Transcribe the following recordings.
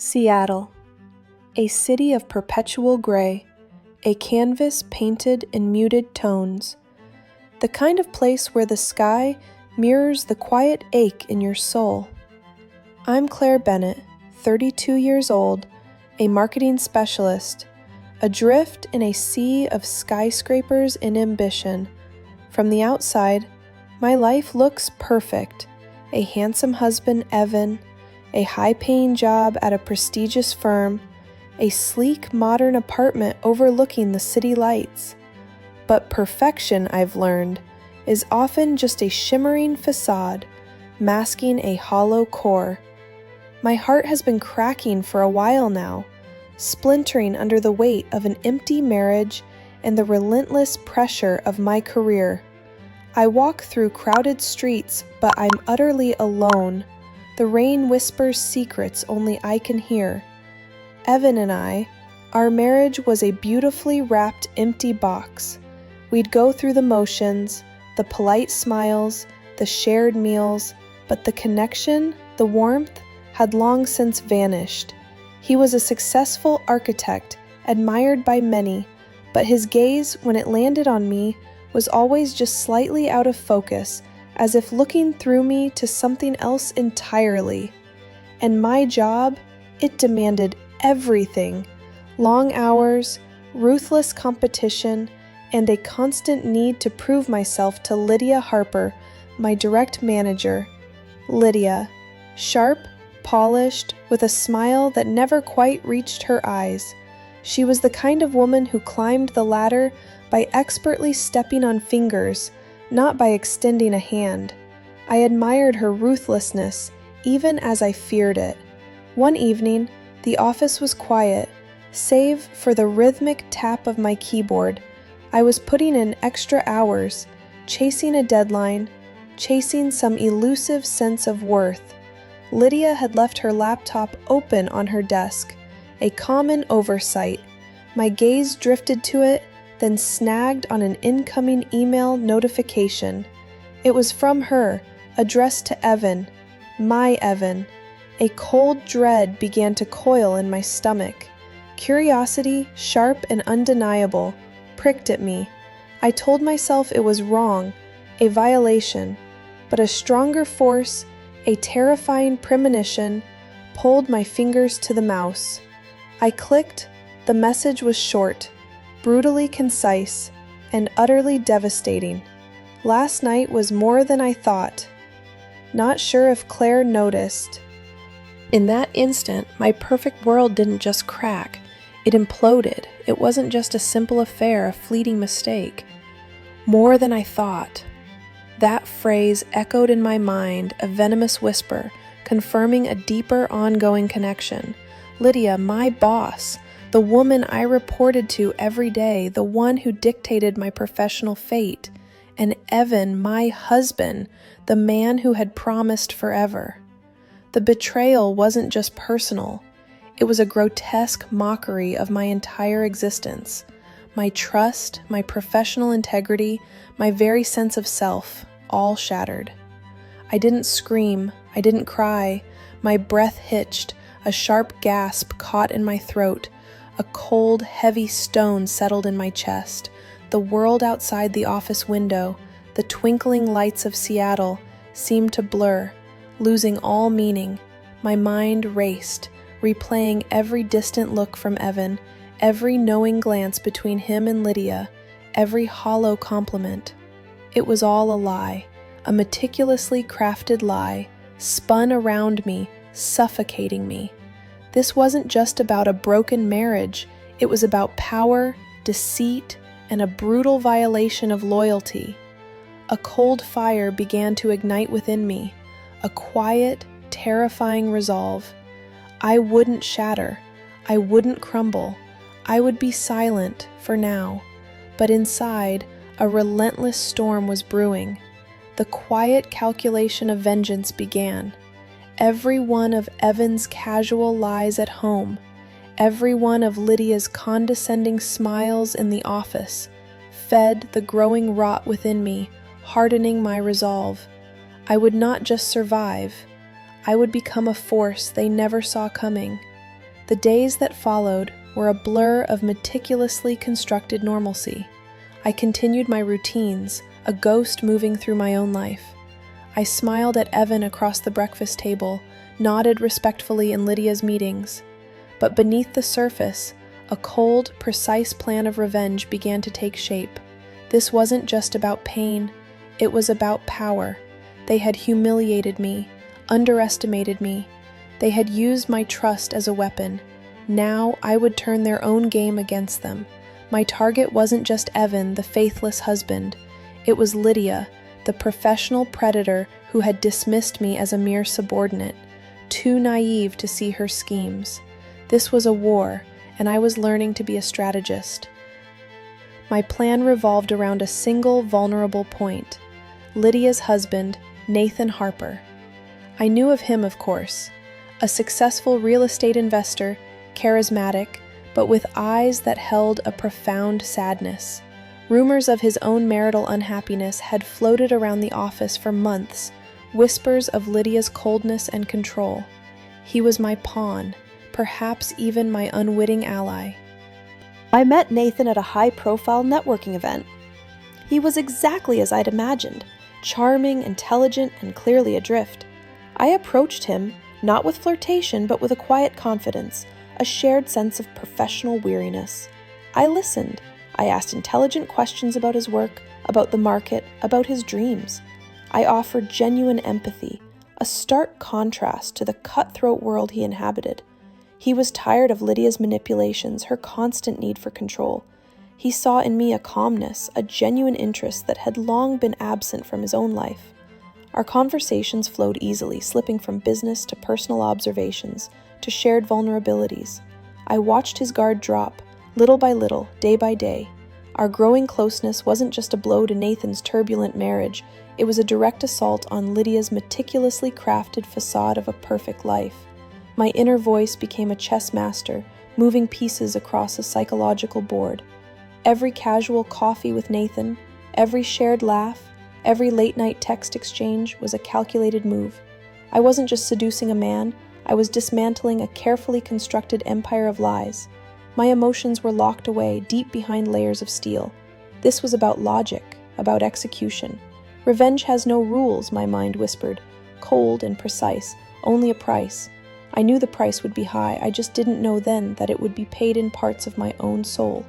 Seattle, a city of perpetual gray, a canvas painted in muted tones, the kind of place where the sky mirrors the quiet ache in your soul. I'm Claire Bennett, 32 years old, a marketing specialist, adrift in a sea of skyscrapers and ambition. From the outside, my life looks perfect. A handsome husband, Evan, a high-paying job at a prestigious firm, a sleek, modern apartment overlooking the city lights. But perfection, I've learned, is often just a shimmering facade, masking a hollow core. My heart has been cracking for a while now, splintering under the weight of an empty marriage and the relentless pressure of my career. I walk through crowded streets, but I'm utterly alone. The rain whispers secrets only I can hear. Evan and I, our marriage was a beautifully wrapped empty box. We'd go through the motions, the polite smiles, the shared meals, but the connection, the warmth, had long since vanished. He was a successful architect, admired by many, but his gaze, when it landed on me, was always just slightly out of focus, as if looking through me to something else entirely. And my job, it demanded everything: long hours, ruthless competition, and a constant need to prove myself to Lydia Harper, my direct manager. Lydia, sharp, polished, with a smile that never quite reached her eyes. She was the kind of woman who climbed the ladder by expertly stepping on fingers, not by extending a hand. I admired her ruthlessness, even as I feared it. One evening, the office was quiet, save for the rhythmic tap of my keyboard. I was putting in extra hours, chasing a deadline, chasing some elusive sense of worth. Lydia had left her laptop open on her desk, a common oversight. My gaze drifted to it, then snagged on an incoming email notification. It was from her, addressed to Evan, my Evan. A cold dread began to coil in my stomach. Curiosity, sharp and undeniable, pricked at me. I told myself it was wrong, a violation, but a stronger force, a terrifying premonition, pulled my fingers to the mouse. I clicked. The message was short, brutally concise, and utterly devastating. Last night was more than I thought. Not sure if Claire noticed. In that instant, my perfect world didn't just crack. It imploded. It wasn't just a simple affair, a fleeting mistake. More than I thought. That phrase echoed in my mind, a venomous whisper, confirming a deeper, ongoing connection. Lydia, my boss, the woman I reported to every day, the one who dictated my professional fate, and Evan, my husband, the man who had promised forever. The betrayal wasn't just personal. It was a grotesque mockery of my entire existence. My trust, my professional integrity, my very sense of self, all shattered. I didn't scream, I didn't cry. My breath hitched, a sharp gasp caught in my throat. A cold, heavy stone settled in my chest. The world outside the office window, the twinkling lights of Seattle, seemed to blur, losing all meaning. My mind raced, replaying every distant look from Evan, every knowing glance between him and Lydia, every hollow compliment. It was all a lie, a meticulously crafted lie, spun around me, suffocating me. This wasn't just about a broken marriage, it was about power, deceit, and a brutal violation of loyalty. A cold fire began to ignite within me, a quiet, terrifying resolve. I wouldn't shatter, I wouldn't crumble, I would be silent for now. But inside, a relentless storm was brewing. The quiet calculation of vengeance began. Every one of Evan's casual lies at home, every one of Lydia's condescending smiles in the office, fed the growing rot within me, hardening my resolve. I would not just survive, I would become a force they never saw coming. The days that followed were a blur of meticulously constructed normalcy. I continued my routines, a ghost moving through my own life. I smiled at Evan across the breakfast table, nodded respectfully in Lydia's meetings. But beneath the surface, a cold, precise plan of revenge began to take shape. This wasn't just about pain, it was about power. They had humiliated me, underestimated me. They had used my trust as a weapon. Now I would turn their own game against them. My target wasn't just Evan, the faithless husband. It was Lydia, the professional predator who had dismissed me as a mere subordinate, too naive to see her schemes. This was a war, and I was learning to be a strategist. My plan revolved around a single vulnerable point: Lydia's husband, Nathan Harper. I knew of him, of course. A successful real estate investor, charismatic, but with eyes that held a profound sadness. Rumors of his own marital unhappiness had floated around the office for months, whispers of Lydia's coldness and control. He was my pawn, perhaps even my unwitting ally. I met Nathan at a high-profile networking event. He was exactly as I'd imagined, charming, intelligent, and clearly adrift. I approached him, not with flirtation, but with a quiet confidence, a shared sense of professional weariness. I listened. I asked intelligent questions about his work, about the market, about his dreams. I offered genuine empathy, a stark contrast to the cutthroat world he inhabited. He was tired of Lydia's manipulations, her constant need for control. He saw in me a calmness, a genuine interest that had long been absent from his own life. Our conversations flowed easily, slipping from business to personal observations, to shared vulnerabilities. I watched his guard drop, little by little, day by day. Our growing closeness wasn't just a blow to Nathan's turbulent marriage, it was a direct assault on Lydia's meticulously crafted facade of a perfect life. My inner voice became a chess master, moving pieces across a psychological board. Every casual coffee with Nathan, every shared laugh, every late-night text exchange was a calculated move. I wasn't just seducing a man, I was dismantling a carefully constructed empire of lies. My emotions were locked away deep behind layers of steel. This was about logic, about execution. Revenge has no rules, my mind whispered, cold and precise, only a price. I knew the price would be high, I just didn't know then that it would be paid in parts of my own soul.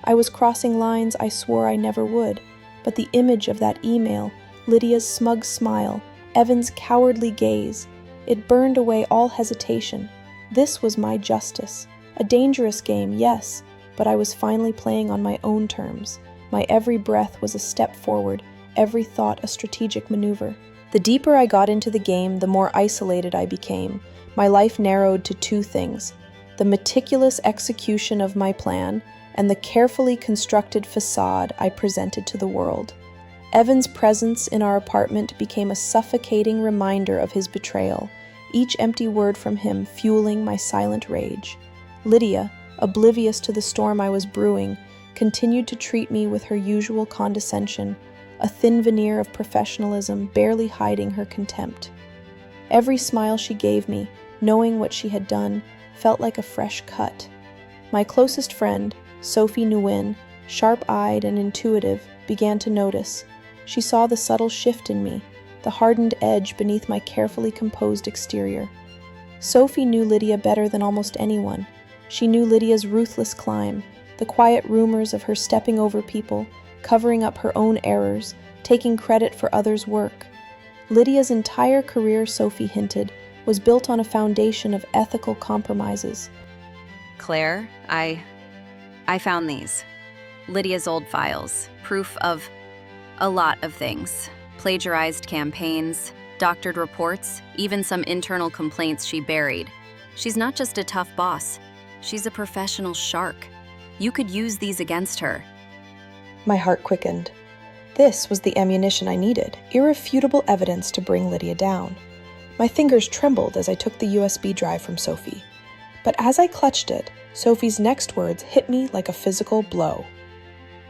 I was crossing lines I swore I never would, but the image of that email, Lydia's smug smile, Evan's cowardly gaze, it burned away all hesitation. This was my justice. A dangerous game, yes, but I was finally playing on my own terms. My every breath was a step forward, every thought a strategic maneuver. The deeper I got into the game, the more isolated I became. My life narrowed to two things: the meticulous execution of my plan and the carefully constructed facade I presented to the world. Evan's presence in our apartment became a suffocating reminder of his betrayal, each empty word from him fueling my silent rage. Lydia, oblivious to the storm I was brewing, continued to treat me with her usual condescension, a thin veneer of professionalism barely hiding her contempt. Every smile she gave me, knowing what she had done, felt like a fresh cut. My closest friend, Sophie Nguyen, sharp-eyed and intuitive, began to notice. She saw the subtle shift in me, the hardened edge beneath my carefully composed exterior. Sophie knew Lydia better than almost anyone. She knew Lydia's ruthless climb, the quiet rumors of her stepping over people, covering up her own errors, taking credit for others' work. Lydia's entire career, Sophie hinted, was built on a foundation of ethical compromises. Claire, I found these. Lydia's old files, proof of a lot of things. Plagiarized campaigns, doctored reports, even some internal complaints she buried. She's not just a tough boss, she's a professional shark. You could use these against her. My heart quickened. This was the ammunition I needed, irrefutable evidence to bring Lydia down. My fingers trembled as I took the USB drive from Sophie. But as I clutched it, Sophie's next words hit me like a physical blow.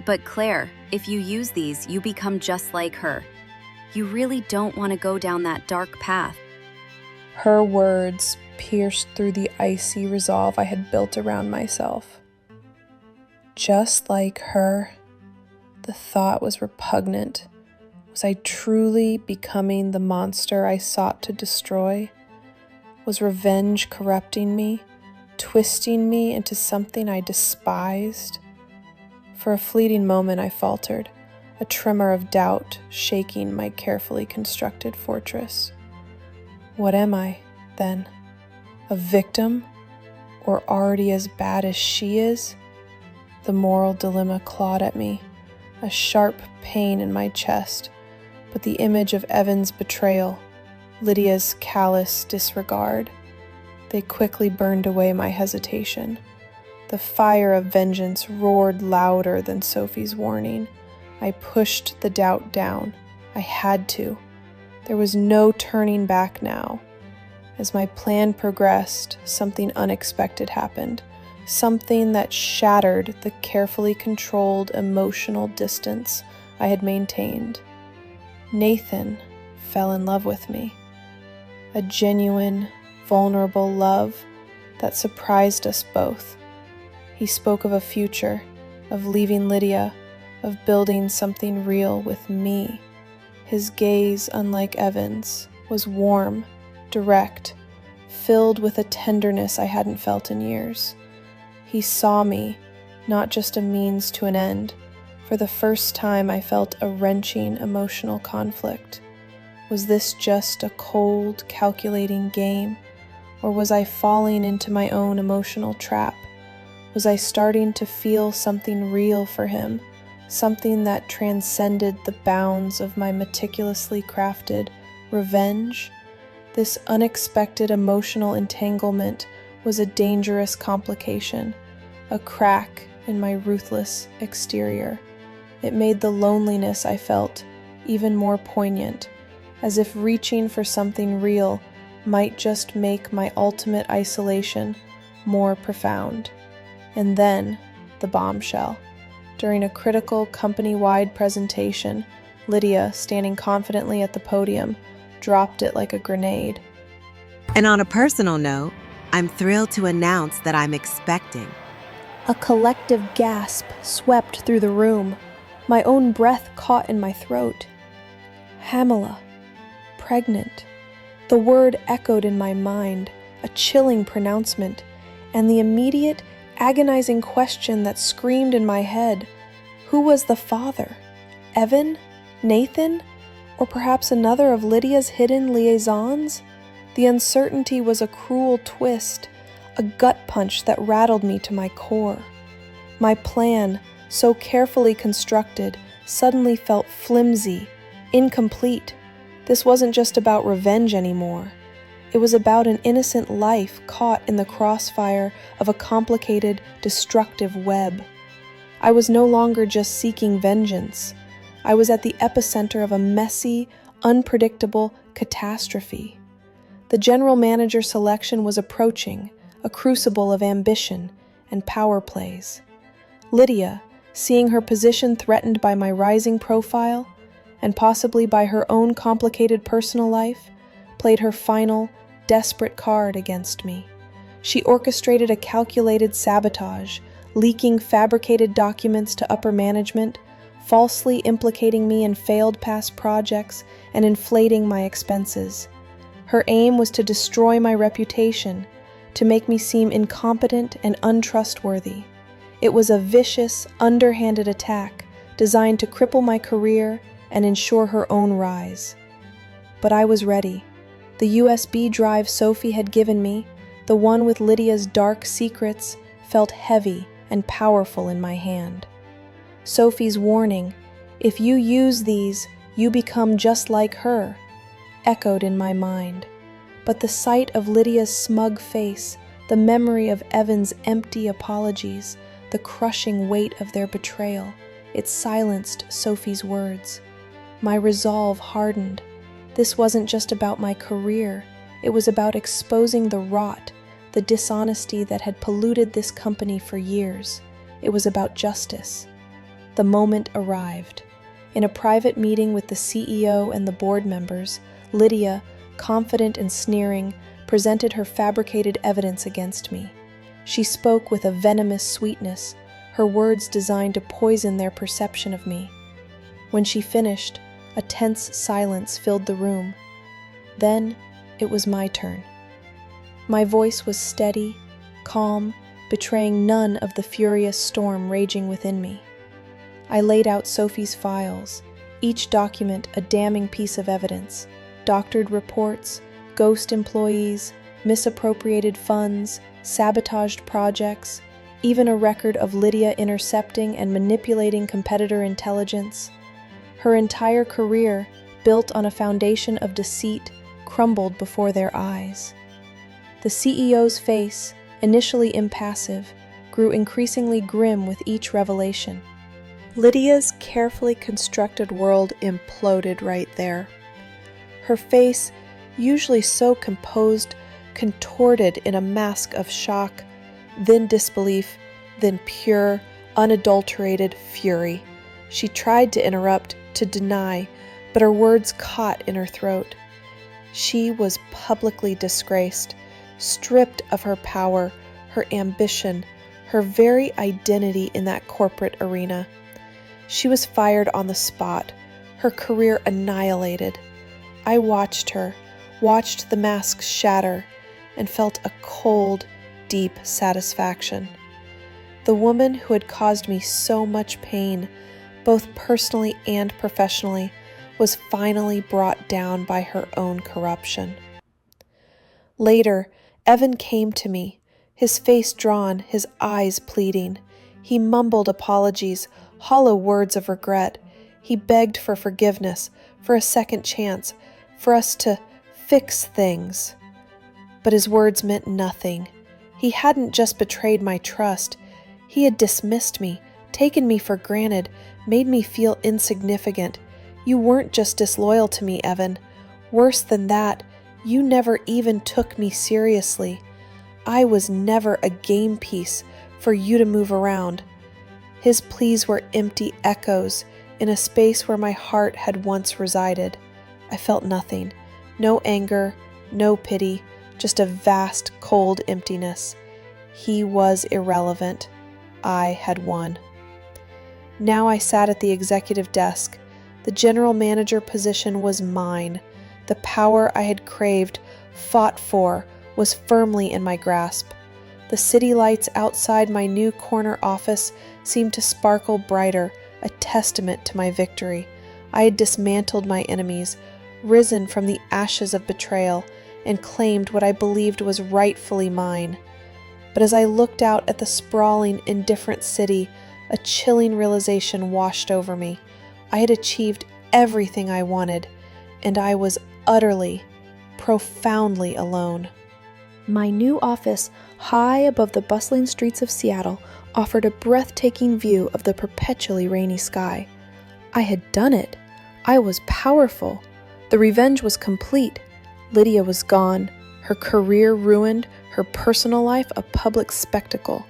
But Claire, if you use these, you become just like her. You really don't want to go down that dark path. Her words pierced through the icy resolve I had built around myself. Just like her, the thought was repugnant. Was I truly becoming the monster I sought to destroy? Was revenge corrupting me, twisting me into something I despised? For a fleeting moment I faltered, a tremor of doubt shaking my carefully constructed fortress. What am I, then? A victim? Or already as bad as she is? The moral dilemma clawed at me, a sharp pain in my chest, but the image of Evan's betrayal, Lydia's callous disregard, they quickly burned away my hesitation. The fire of vengeance roared louder than Sophie's warning. I pushed the doubt down. I had to. There was no turning back now. As my plan progressed, something unexpected happened. Something that shattered the carefully controlled emotional distance I had maintained. Nathan fell in love with me. A genuine, vulnerable love that surprised us both. He spoke of a future, of leaving Lydia, of building something real with me. His gaze, unlike Evan's, was warm, direct, filled with a tenderness I hadn't felt in years. He saw me, not just a means to an end. For the first time, I felt a wrenching emotional conflict. Was this just a cold, calculating game, or was I falling into my own emotional trap? Was I starting to feel something real for him, something that transcended the bounds of my meticulously crafted revenge? This unexpected emotional entanglement was a dangerous complication, a crack in my ruthless exterior. It made the loneliness I felt even more poignant, as if reaching for something real might just make my ultimate isolation more profound. And then, the bombshell. During a critical company-wide presentation, Lydia, standing confidently at the podium, dropped it like a grenade. And on a personal note, I'm thrilled to announce that I'm expecting. A collective gasp swept through the room. My own breath caught in my throat. Hamila. Pregnant. The word echoed in my mind, a chilling pronouncement, and the immediate, agonizing question that screamed in my head. Who was the father? Evan? Nathan? Or perhaps another of Lydia's hidden liaisons? The uncertainty was a cruel twist, a gut punch that rattled me to my core. My plan, so carefully constructed, suddenly felt flimsy, incomplete. This wasn't just about revenge anymore. It was about an innocent life caught in the crossfire of a complicated, destructive web. I was no longer just seeking vengeance. I was at the epicenter of a messy, unpredictable catastrophe. The general manager selection was approaching, a crucible of ambition and power plays. Lydia, seeing her position threatened by my rising profile, and possibly by her own complicated personal life, played her final, desperate card against me. She orchestrated a calculated sabotage, leaking fabricated documents to upper management, falsely implicating me in failed past projects, and inflating my expenses. Her aim was to destroy my reputation, to make me seem incompetent and untrustworthy. It was a vicious, underhanded attack designed to cripple my career and ensure her own rise. But I was ready. The USB drive Sophie had given me, the one with Lydia's dark secrets, felt heavy and powerful in my hand. Sophie's warning, "If you use these, you become just like her," echoed in my mind. But the sight of Lydia's smug face, the memory of Evan's empty apologies, the crushing weight of their betrayal, it silenced Sophie's words. My resolve hardened. This wasn't just about my career. It was about exposing the rot, the dishonesty that had polluted this company for years. It was about justice. The moment arrived. In a private meeting with the CEO and the board members, Lydia, confident and sneering, presented her fabricated evidence against me. She spoke with a venomous sweetness, her words designed to poison their perception of me. When she finished, a tense silence filled the room. Then it was my turn. My voice was steady, calm, betraying none of the furious storm raging within me. I laid out Sophie's files, each document a damning piece of evidence: doctored reports, ghost employees, misappropriated funds, sabotaged projects, even a record of Lydia intercepting and manipulating competitor intelligence. Her entire career, built on a foundation of deceit, crumbled before their eyes. The CEO's face, initially impassive, grew increasingly grim with each revelation. Lydia's carefully constructed world imploded right there. Her face, usually so composed, contorted in a mask of shock, then disbelief, then pure, unadulterated fury. She tried to interrupt, to deny, but her words caught in her throat. She was publicly disgraced, stripped of her power, her ambition, her very identity in that corporate arena. She was fired on the spot, her career annihilated. I watched her, watched the mask shatter, and felt a cold, deep satisfaction. The woman who had caused me so much pain, both personally and professionally, was finally brought down by her own corruption. Later, Evan came to me, his face drawn, his eyes pleading. He mumbled apologies, hollow words of regret. He begged for forgiveness, for a second chance, for us to fix things. But his words meant nothing. He hadn't just betrayed my trust. He had dismissed me, taken me for granted, made me feel insignificant. You weren't just disloyal to me, Evan. Worse than that, you never even took me seriously. I was never a game piece for you to move around. His pleas were empty echoes in a space where my heart had once resided. I felt nothing. No anger, no pity, just a vast, cold emptiness. He was irrelevant. I had won. Now I sat at the executive desk. The general manager position was mine. The power I had craved, fought for, was firmly in my grasp. The city lights outside my new corner office seemed to sparkle brighter, a testament to my victory. I had dismantled my enemies, risen from the ashes of betrayal, and claimed what I believed was rightfully mine. But as I looked out at the sprawling, indifferent city, a chilling realization washed over me. I had achieved everything I wanted, and I was utterly, profoundly alone. My new office, high above the bustling streets of Seattle, offered a breathtaking view of the perpetually rainy sky. I had done it. I was powerful. The revenge was complete. Lydia was gone, her career ruined, her personal life a public spectacle.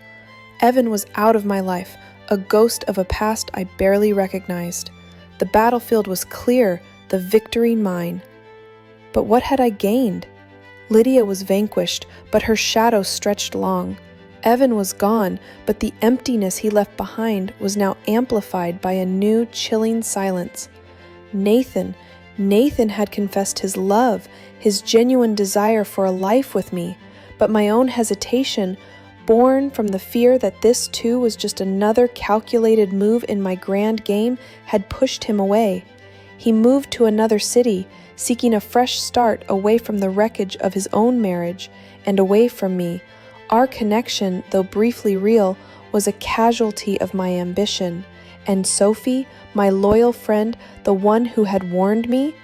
Evan was out of my life, a ghost of a past I barely recognized. The battlefield was clear, the victory mine. But what had I gained? Lydia was vanquished, but her shadow stretched long. Evan was gone, but the emptiness he left behind was now amplified by a new, chilling silence. Nathan had confessed his love, his genuine desire for a life with me, but my own hesitation, born from the fear that this too was just another calculated move in my grand game, had pushed him away. He moved to another city, seeking a fresh start away from the wreckage of his own marriage and away from me. Our connection, though briefly real, was a casualty of my ambition. And Sophie, my loyal friend, the one who had warned me,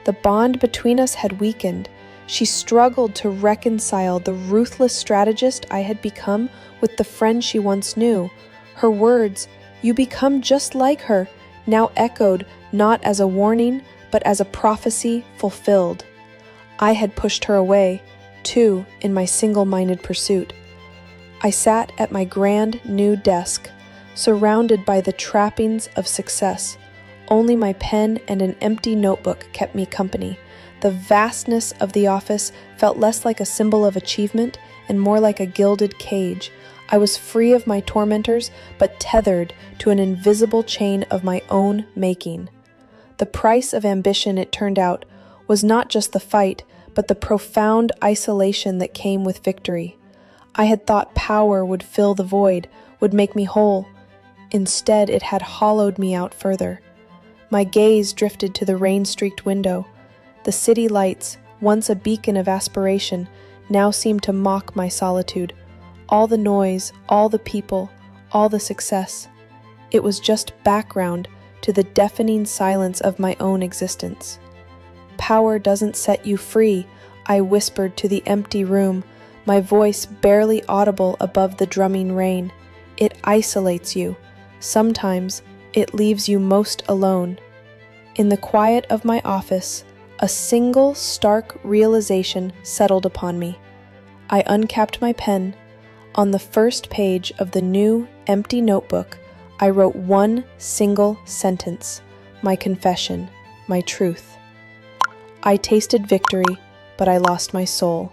the bond between us had weakened. She struggled to reconcile the ruthless strategist I had become with the friend she once knew. Her words, "You become just like her," now echoed not as a warning, but as a prophecy fulfilled. I had pushed her away, too, in my single-minded pursuit. I sat at my grand new desk, surrounded by the trappings of success, Only my pen and an empty notebook kept me company. The vastness of the office felt less like a symbol of achievement and more like a gilded cage. I was free of my tormentors, but tethered to an invisible chain of my own making. The price of ambition, it turned out, was not just the fight, but the profound isolation that came with victory. I had thought power would fill the void, would make me whole. Instead, it had hollowed me out further. My gaze drifted to the rain-streaked window. The city lights, once a beacon of aspiration, now seemed to mock my solitude. All the noise, all the people, all the success. It was just background to the deafening silence of my own existence. Power doesn't set you free, I whispered to the empty room, my voice barely audible above the drumming rain. It isolates you. Sometimes it leaves you most alone. In the quiet of my office, a single stark realization settled upon me. I uncapped my pen. On the first page of the new, empty notebook, I wrote one single sentence, my confession, my truth. I tasted victory, but I lost my soul.